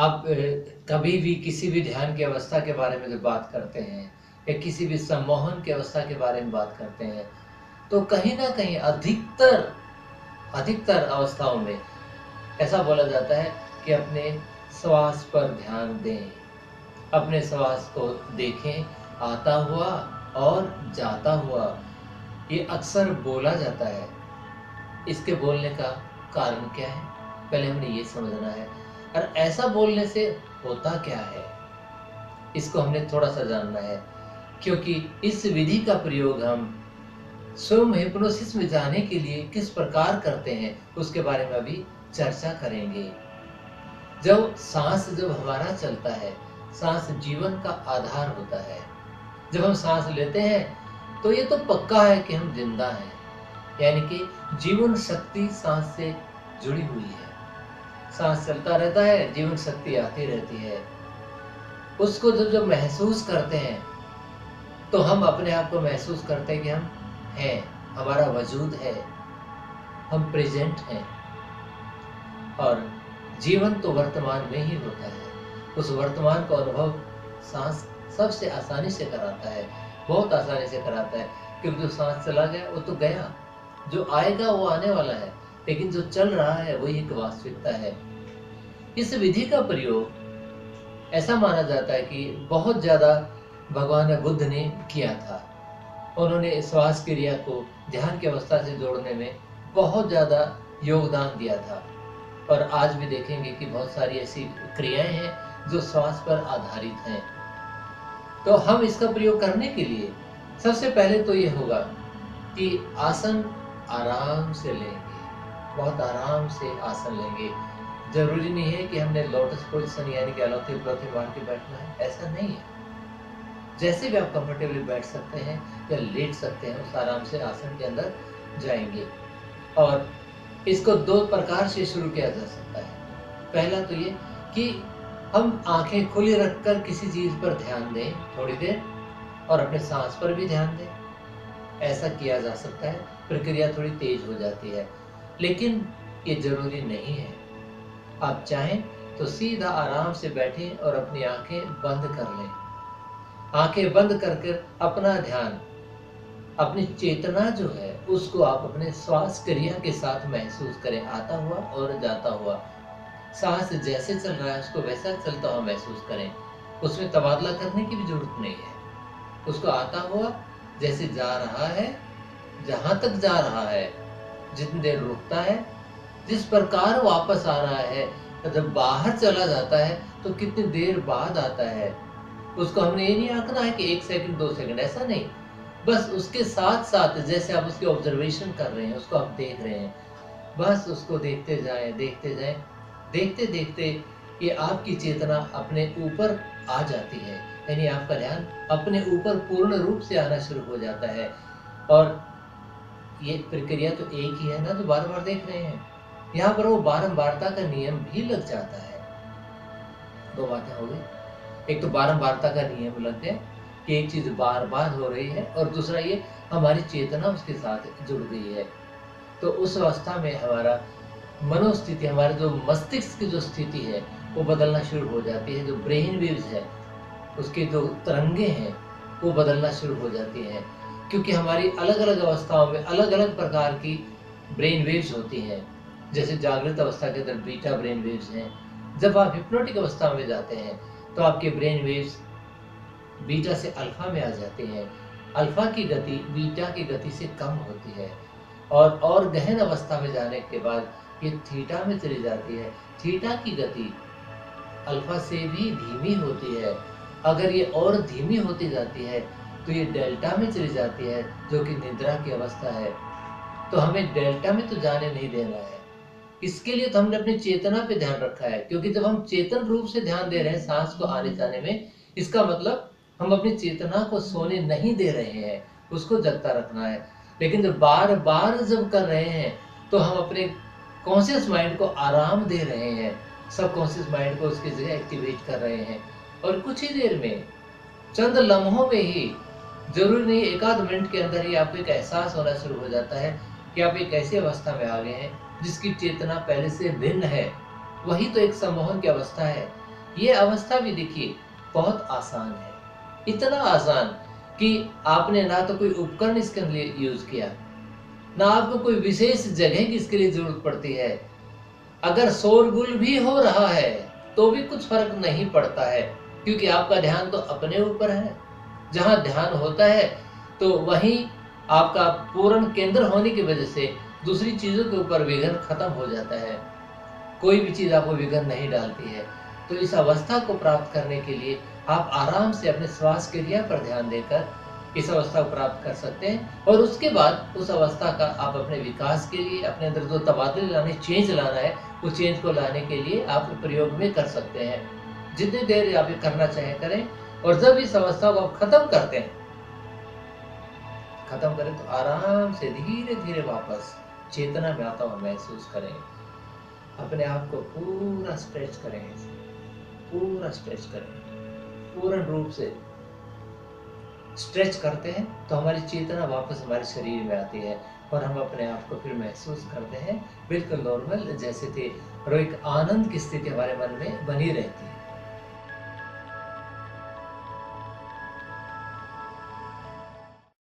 आप कभी भी किसी भी ध्यान की अवस्था के बारे में जब बात करते हैं या किसी भी सम्मोहन की अवस्था के बारे में बात करते हैं, तो कहीं न कहीं अधिकतर अधिकतर अवस्थाओं में ऐसा बोला जाता है कि अपने श्वास पर ध्यान दें, अपने श्वास को देखें, आता हुआ और जाता हुआ। ये अक्सर बोला जाता है। इसके बोलने का कारण क्या है? पहले हमने ये समझना है और ऐसा बोलने से होता क्या है? इसको हमने थोड़ा-सा जानना है, क्योंकि इस विधि का प्रयोग हम स्वयं हिप्नोसिस में जाने के लिए किस प्रकार करते हैं, उसके बारे में अभी चर्चा करेंगे। जब हमारा चलता है, साँस जीवन का आधार होता है। जब हम साँस लेते हैं, तो ये तो पक्का है कि हम जिंदा हैं, यानी कि जीवन शक्ति साँस से जुड़ी हुई है। साँस चलता रहता है, जीवन शक्ति आती रहती है। उसको जब जब महसूस करते हैं, तो हम अपने आप को महसूस करते हैं कि हम हैं, हमारा वजूद है, हम प्रेजेंट हैं। और जीवन तो वर्तमान में ही होता है। उस वर्तमान का अनुभव सांस सबसे आसानी से कराता है, बहुत आसानी से कराता है, क्योंकि जो सांस चला गया वो तो गया, जो आएगा वो आने वाला है, लेकिन जो चल रहा है वही एक वास्तविकता है। इस विधि का प्रयोग ऐसा माना जाता है कि बहुत ज़्यादा भगवान बुद्ध ने किया था। उन्होंने श्वास क्रिया को ध्यान की अवस्था से जोड़ने में बहुत ज़्यादा योगदान दिया था। और आज भी देखेंगे कि बहुत सारी ऐसी क्रियाएं हैं जो श्वास पर आधारित हैं। तो हम इसका प्रयोग करने के लिए सबसे पहले तो ये होगा कि आसन आराम से लेंगे, बहुत आराम से आसन लेंगे। जरूरी नहीं है कि हमने लोटस पोजीशन यानी कि अलौकिक प्रतिमा मार के बैठना है, ऐसा नहीं है। जैसे भी आप कंफर्टेबली बैठ सकते हैं या लेट सकते हैं, उस आराम से आसन के अंदर जाएंगे। और इसको दो प्रकार से शुरू किया जा सकता है। पहला तो ये कि हम आंखें खुली रखकर किसी चीज पर ध्यान दें थोड़ी देर, और अपने सांस पर भी ध्यान दें। ऐसा किया जा सकता है, प्रक्रिया थोड़ी तेज हो जाती है, लेकिन ये जरूरी नहीं है। आप चाहें तो सीधा आराम से बैठें और अपनी आंखें बंद कर लें। आंखें बंद कर अपना ध्यान, अपनी चेतना जो है उसको आप अपने श्वास क्रिया के साथ महसूस करें, आता हुआ और जाता हुआ। सांस जैसे चल रहा है उसको वैसा चलता हुआ महसूस करें। उसमें तबादला करने की भी जरूरत नहीं है। उसको आता हुआ जैसे जा रहा है, जहां तक जा रहा है, जितनी देर रुकता है, जिस प्रकार वापस आ रहा है, जब बाहर चला जाता है तो कितनी देर बाद आता है। उसको हमने ये नहीं आंकना है कि 1 सेकंड 2 सेकंड, ऐसा नहीं। बस उसके साथ साथ जैसे आप उसकी ऑब्जर्वेशन कर रहे हैं, उसको आप देख रहे हैं, बस उसको देखते जाएं, देखते जाएं। देखते देखते ये आपकी चेतना अपने ऊपर आ जाती है, यानी आपका ध्यान अपने ऊपर पूर्ण रूप से आना शुरू हो जाता है। और ये प्रक्रिया तो एक ही है ना, जो बार बार देख रहे हैं। यहाँ पर वो बारंबारता का नियम भी लग जाता है। दो बातें हो गई, एक तो बारंबारता का नियम लग गया कि एक चीज बार बार हो रही है, और दूसरा ये हमारी चेतना उसके साथ जुड़ गई है। तो उस अवस्था में हमारा मनोस्थिति, हमारे जो मस्तिष्क की जो स्थिति है वो बदलना शुरू हो जाती है। जो ब्रेन वेव्स है उसके जो तरंगे हैं वो बदलना शुरू हो जाती हैं, क्योंकि हमारी अलग अलग अवस्थाओं में अलग अलग प्रकार की ब्रेन वेव्स होती हैं। जैसे जागृत अवस्था के अंदर बीटा ब्रेन वेव्स हैं। जब आप हिप्नोटिक अवस्था में जाते हैं तो आपके ब्रेन वेव्स बीटा से अल्फा में आ जाते हैं। अल्फा की गति बीटा की गति से कम होती है, और गहन अवस्था में जाने के बाद ये थीटा में चली जाती है। थीटा की गति अल्फा से भी धीमी होती है। अगर ये और धीमी होती जाती है तो ये डेल्टा में चली जाती है, जो कि निद्रा की अवस्था है। तो हमें डेल्टा में तो जाने नहीं देना है। इसके लिए तो हमने अपनी चेतना पे ध्यान रखा है, क्योंकि जब हम चेतन रूप से ध्यान दे रहे हैं सांस को आने जाने में, इसका मतलब हम अपनी चेतना को सोने नहीं दे रहे हैं, उसको जगता रखना है। लेकिन जब बार बार जब कर रहे हैं तो हम अपने कॉन्शियस माइंड को आराम दे रहे हैं, सब कॉन्शियस माइंड को उसकी जगह एक्टिवेट कर रहे हैं। और कुछ ही देर में, चंद लम्हों में ही, जरूरी नहीं एक आध मिनट के अंदर ही आपको एक एहसास होना शुरू हो जाता है कि आप एक ऐसी अवस्था में आ गए हैं जिसकी चेतना पहले से भिन्न है। वही तो एक सम्मोहन की अवस्था है। ये अवस्था भी देखिए बहुत आसान है, इतना आसान कि आपने ना तो कोई उपकरण इसके लिए यूज किया, ना आपको कोई विशेष जगह की इसके लिए जरूरत पड़ती है। अगर शोरगुल भी हो रहा है तो भी कुछ फर्क नहीं पड़ता है, क्योंकि आपका ध्यान तो अपने ऊपर है। जहां ध्यान होता है तो वहीं आपका पूर्ण केंद्र होने की वजह से दूसरी चीजों के ऊपर विघ्न खत्म हो जाता है, कोई भी चीज आपको विघ्न नहीं डालती है। तो इस अवस्था को प्राप्त करने के लिए आप आराम से अपने श्वास क्रिया पर ध्यान देकर इस अवस्था को प्राप्त कर सकते हैं, और उसके बाद उस अवस्था का आप अपने विकास के लिए, अपने अंदर जो तबादले लाने, चेंज लाना है, उस चेंज को लाने के लिए आप प्रयोग में कर सकते हैं। जितनी देर आप ये करना चाहें करें, और जब इस अवस्था को आप खत्म करते हैं, खत्म करें तो आराम से धीरे धीरे वापस चेतना में आता हुआ महसूस करें। अपने आप को पूरा स्ट्रेच करें, पूरा स्ट्रेच करें, पूर्ण रूप से स्ट्रेच करते हैं तो हमारी चेतना वापस हमारे शरीर में आती है, और हम अपने आप को फिर महसूस करते हैं बिल्कुल नॉर्मल जैसे थे, और एक आनंद की स्थिति हमारे मन में बनी रहती है।